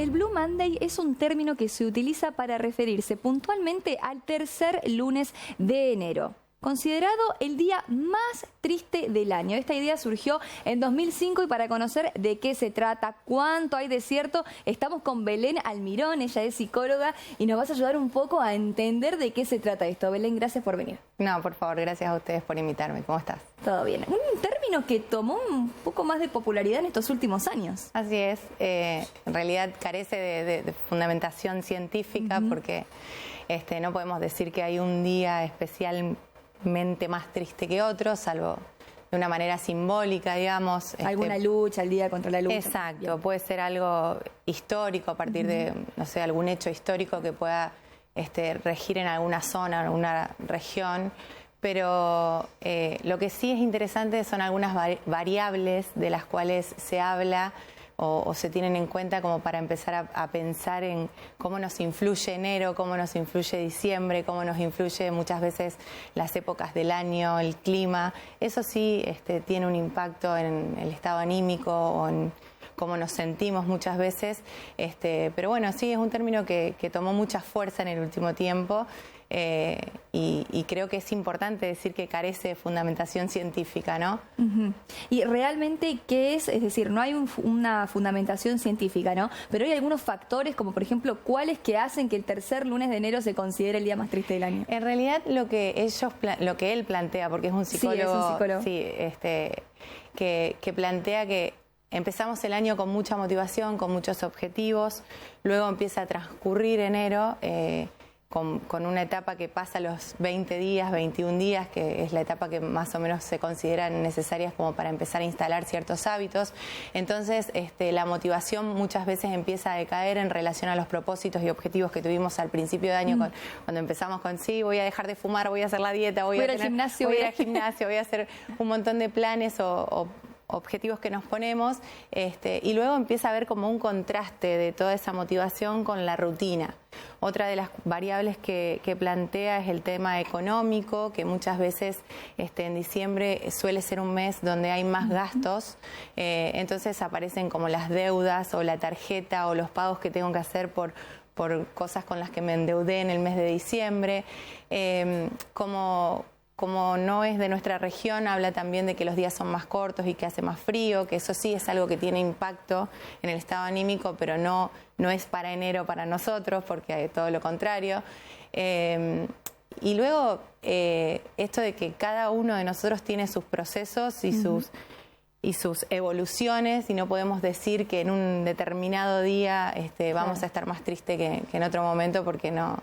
El Blue Monday es un término que se utiliza para referirse puntualmente al tercer lunes de enero, considerado el día más triste del año. Esta idea surgió en 2005 y para conocer de qué se trata, cuánto hay de cierto, estamos con Belén Almirón. Ella es psicóloga y nos vas a ayudar un poco a entender de qué se trata esto. Belén, gracias por venir. No, por favor, gracias a ustedes por invitarme. ¿Cómo estás? Todo bien. Un término que tomó un poco más de popularidad en estos últimos años. Así es. En realidad carece de fundamentación científica porque no podemos decir que hay un día especialmente más triste que otro, salvo de una manera simbólica, digamos. Alguna lucha, el día contra la lucha. Exacto, Bien. puede ser algo histórico a partir de, no sé, algún hecho histórico que pueda regir en alguna zona, en alguna región, pero lo que sí es interesante son algunas variables de las cuales se habla o se tienen en cuenta como para empezar a pensar en cómo nos influye enero, cómo nos influye diciembre, cómo nos influye muchas veces las épocas del año, el clima. Eso sí tiene un impacto en el estado anímico o en cómo nos sentimos muchas veces. Pero bueno, sí, es un término que tomó mucha fuerza en el último tiempo. Y creo que es importante decir que carece de fundamentación científica, ¿no? Y realmente, ¿qué es? Es decir, no hay una fundamentación científica, ¿no? Pero hay algunos factores, como por ejemplo, ¿cuáles que hacen que el tercer lunes de enero se considere el día más triste del año? En realidad, lo que él plantea, porque es un psicólogo, sí, es un psicólogo. Sí, que plantea que empezamos el año con mucha motivación, con muchos objetivos, luego empieza a transcurrir enero con una etapa que pasa los 20 días, 21 días, que es la etapa que más o menos se consideran necesarias como para empezar a instalar ciertos hábitos. Entonces, la motivación muchas veces empieza a decaer en relación a los propósitos y objetivos que tuvimos al principio de año, cuando empezamos con, sí, voy a dejar de fumar, voy a hacer la dieta, voy a ir al gimnasio, voy a hacer un montón de planes o objetivos que nos ponemos, y luego empieza a haber como un contraste de toda esa motivación con la rutina. Otra de las variables que plantea es el tema económico, que muchas veces en diciembre suele ser un mes donde hay más gastos, entonces aparecen como las deudas o la tarjeta o los pagos que tengo que hacer por cosas con las que me endeudé en el mes de diciembre. Como no es de nuestra región, habla también de que los días son más cortos y que hace más frío, que eso sí es algo que tiene impacto en el estado anímico, pero no es para enero para nosotros, porque hay todo lo contrario. Y luego, esto de que cada uno de nosotros tiene sus procesos y sus evoluciones, y no podemos decir que en un determinado día vamos a estar más triste que en otro momento, porque no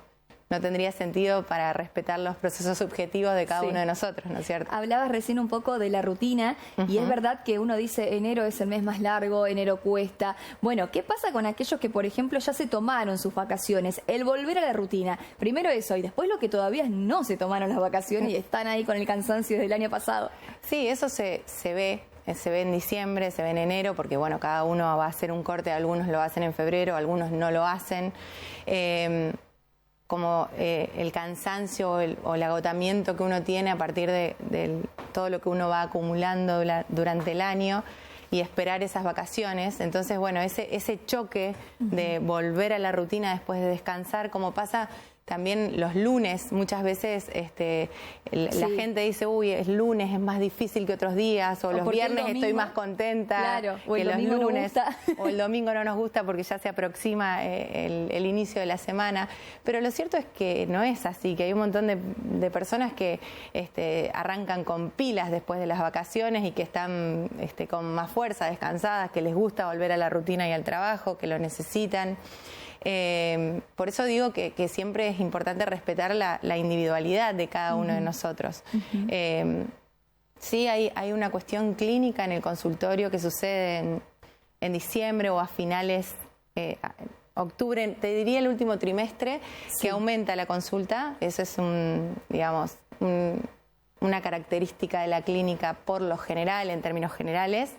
tendría sentido para respetar los procesos subjetivos de cada uno de nosotros, ¿no es cierto? Hablabas recién un poco de la rutina y es verdad que uno dice enero es el mes más largo, enero cuesta. Bueno, ¿qué pasa con aquellos que, por ejemplo, ya se tomaron sus vacaciones? El volver a la rutina. Primero eso y después lo que todavía no se tomaron las vacaciones y están ahí con el cansancio del año pasado. Sí, eso se ve. Se ve en diciembre, se ve en enero, porque bueno, cada uno va a hacer un corte, algunos lo hacen en febrero, algunos no lo hacen. Como el cansancio o el agotamiento que uno tiene a partir de todo lo que uno va acumulando durante el año y esperar esas vacaciones. Entonces, bueno, ese choque de volver a la rutina después de descansar, como pasa también los lunes, muchas veces la gente dice, uy, es lunes, es más difícil que otros días, o los viernes estoy más contenta que los lunes, o el domingo no nos gusta porque ya se aproxima el inicio de la semana. Pero lo cierto es que no es así, que hay un montón de personas que arrancan con pilas después de las vacaciones y que están con más fuerza, descansadas, que les gusta volver a la rutina y al trabajo, que lo necesitan. Por eso digo que siempre es importante respetar la individualidad de cada uno de nosotros. Sí, hay una cuestión clínica en el consultorio que sucede en diciembre o a finales, octubre, te diría el último trimestre, que aumenta la consulta. Eso es una característica de la clínica por lo general, en términos generales.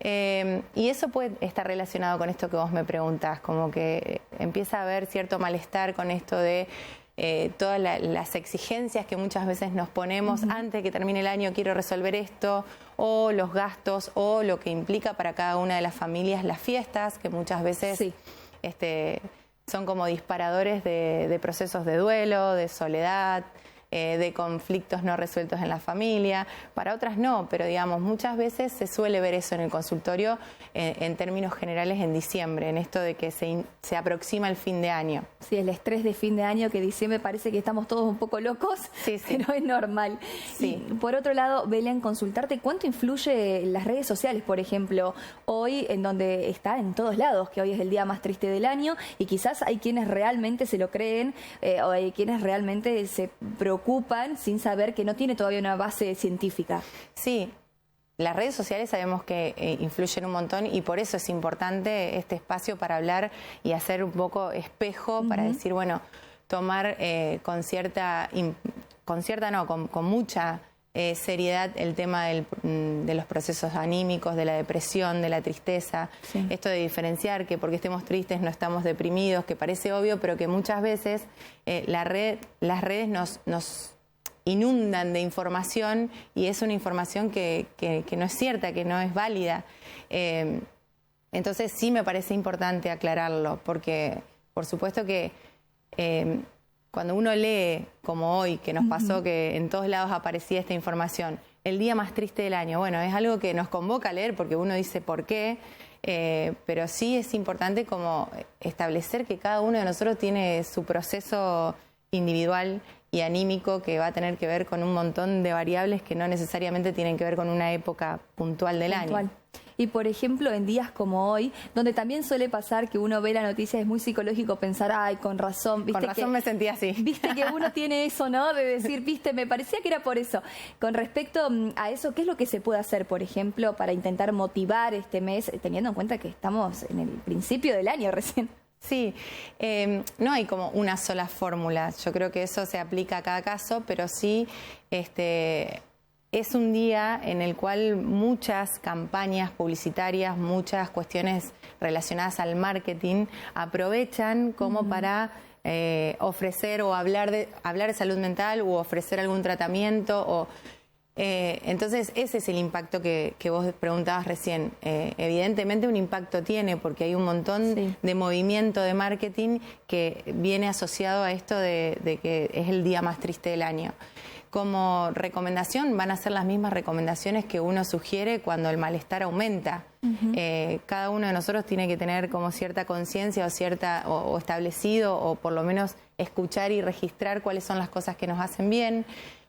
Y eso puede estar relacionado con esto que vos me preguntás, como que empieza a haber cierto malestar con esto de todas las exigencias que muchas veces nos ponemos antes de que termine el año, quiero resolver esto, o los gastos, o lo que implica para cada una de las familias las fiestas, que muchas veces son como disparadores de procesos de duelo, de soledad, de conflictos no resueltos en la familia. Para otras no, pero digamos, muchas veces se suele ver eso en el consultorio en términos generales en diciembre, en esto de que se aproxima el fin de año. Sí, el estrés de fin de año, que diciembre parece que estamos todos un poco locos, sí, sí. Pero es normal. Sí. Y por otro lado, Belén, consultarte cuánto influye las redes sociales, por ejemplo, hoy en donde está en todos lados, que hoy es el día más triste del año y quizás hay quienes realmente se lo creen o hay quienes realmente se preocupan sin saber que no tiene todavía una base científica. Sí, las redes sociales sabemos que influyen un montón y por eso es importante este espacio para hablar y hacer un poco espejo para decir, bueno, tomar con mucha seriedad el tema de los procesos anímicos, de la depresión, de la tristeza. Sí. Esto de diferenciar que porque estemos tristes no estamos deprimidos, que parece obvio, pero que muchas veces las redes nos inundan de información y es una información que no es cierta, que no es válida. Entonces sí me parece importante aclararlo, porque por supuesto que cuando uno lee, como hoy, que nos pasó que en todos lados aparecía esta información, el día más triste del año, bueno, es algo que nos convoca a leer porque uno dice por qué, pero sí es importante como establecer que cada uno de nosotros tiene su proceso individual y anímico que va a tener que ver con un montón de variables que no necesariamente tienen que ver con una época puntual del año. Y por ejemplo, en días como hoy, donde también suele pasar que uno ve la noticia, es muy psicológico pensar, ay, con razón. ¿Viste? Con razón me sentí así. Viste que uno tiene eso, ¿no? De decir, viste, me parecía que era por eso. Con respecto a eso, ¿qué es lo que se puede hacer, por ejemplo, para intentar motivar este mes, teniendo en cuenta que estamos en el principio del año recién? Sí, no hay como una sola fórmula. Yo creo que eso se aplica a cada caso, pero sí es un día en el cual muchas campañas publicitarias, muchas cuestiones relacionadas al marketing aprovechan como para ofrecer o hablar de salud mental u ofrecer algún tratamiento. Entonces ese es el impacto que vos preguntabas recién. Evidentemente un impacto tiene porque hay un montón de movimiento de marketing que viene asociado a esto de que es el día más triste del año. Como recomendación van a ser las mismas recomendaciones que uno sugiere cuando el malestar aumenta. Cada uno de nosotros tiene que tener como cierta conciencia o establecido o por lo menos escuchar y registrar cuáles son las cosas que nos hacen bien.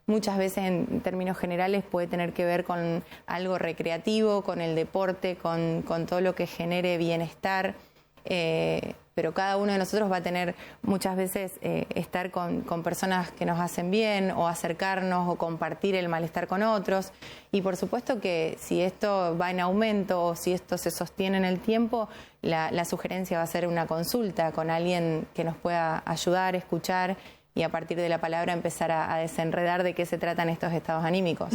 Muchas veces en términos generales puede tener que ver con algo recreativo, con el deporte, con todo lo que genere bienestar. Pero cada uno de nosotros va a tener muchas veces estar con personas que nos hacen bien o acercarnos o compartir el malestar con otros. Y por supuesto que si esto va en aumento o si esto se sostiene en el tiempo, la sugerencia va a ser una consulta con alguien que nos pueda ayudar, escuchar y a partir de la palabra empezar a desenredar de qué se tratan estos estados anímicos.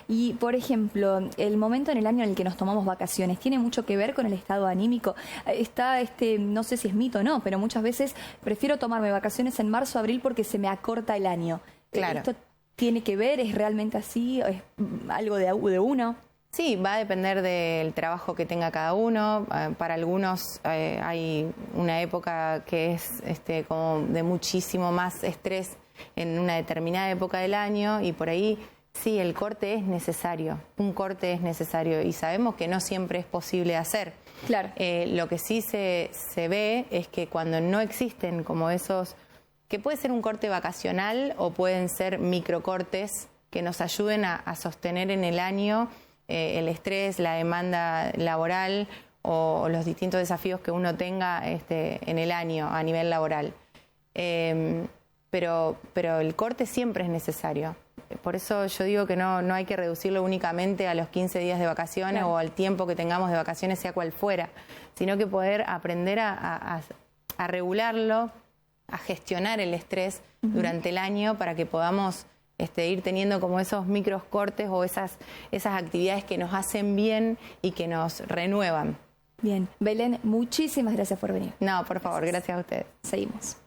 Y, por ejemplo, el momento en el año en el que nos tomamos vacaciones, ¿tiene mucho que ver con el estado anímico? Está, no sé si es mito o no, pero muchas veces prefiero tomarme vacaciones en marzo o abril porque se me acorta el año. Claro. ¿Esto tiene que ver? ¿Es realmente así? ¿Es algo de uno? Sí, va a depender del trabajo que tenga cada uno. Para algunos hay una época que es como de muchísimo más estrés en una determinada época del año y por ahí sí, el corte es necesario, un corte es necesario y sabemos que no siempre es posible hacer. Claro. Lo que sí se ve es que cuando no existen como esos, que puede ser un corte vacacional o pueden ser microcortes que nos ayuden a sostener en el año el estrés, la demanda laboral o los distintos desafíos que uno tenga en el año a nivel laboral. Pero el corte siempre es necesario. Por eso yo digo que no hay que reducirlo únicamente a los 15 días de vacaciones o al tiempo que tengamos de vacaciones, sea cual fuera, sino que poder aprender a regularlo, a gestionar el estrés durante el año para que podamos ir teniendo como esos micros cortes o esas actividades que nos hacen bien y que nos renuevan. Bien, Belén, muchísimas gracias por venir. No, por favor, gracias a ustedes. Seguimos.